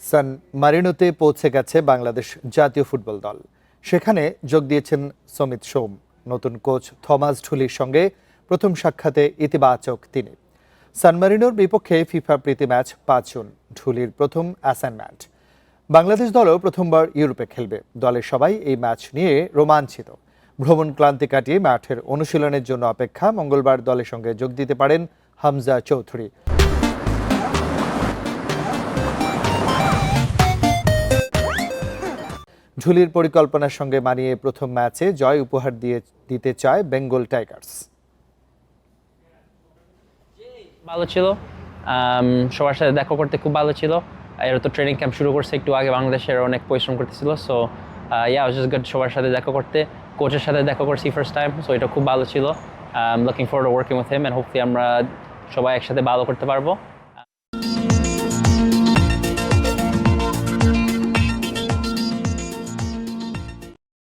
সান মারিনোতে পৌঁছে গেছে বাংলাদেশ জাতীয় ফুটবল দল। সেখানে যোগ দিয়েছেন সমিত সোম। নতুন কোচ থমাস ঢুলির সঙ্গে প্রথম সাক্ষাতে ইতিবাচক তিনি। সান মারিনোর বিপক্ষে ফিফা প্রীতি ম্যাচ 5 জুন, ঢুলির প্রথম অ্যাসাইনমেন্ট। বাংলাদেশ দলও প্রথমবার ইউরোপে খেলবে। দলের সবাই এই ম্যাচ নিয়ে রোমাঞ্চিত। ভ্রমণ ক্লান্তি কাটিয়ে মাঠের অনুশীলনের জন্য অপেক্ষা। মঙ্গলবার দলের সঙ্গে যোগ দিতে পারেন হামজা চৌধুরী। ঝুলির পরিকল্পনার সঙ্গে মানিয়ে প্রথম ম্যাচে জয় উপহার দিতে চায় বেঙ্গল টাইগার্স। ভালো ছিল, সবার সাথে দেখা করতে খুব ভালো ছিল। এরা তো ট্রেনিং ক্যাম্প শুরু করছে একটু আগে, বাংলাদেশের অনেক পরিশ্রম করতেছিল। সো জাস্ট গুড সবার সাথে দেখা করতে, কোচের সাথে দেখা করছি ফার্স্ট টাইম। সো এটা খুব ভালো ছিল। Looking forward to working with him and hopefully আমরা সবাই একসাথে ভালো করতে পারবো।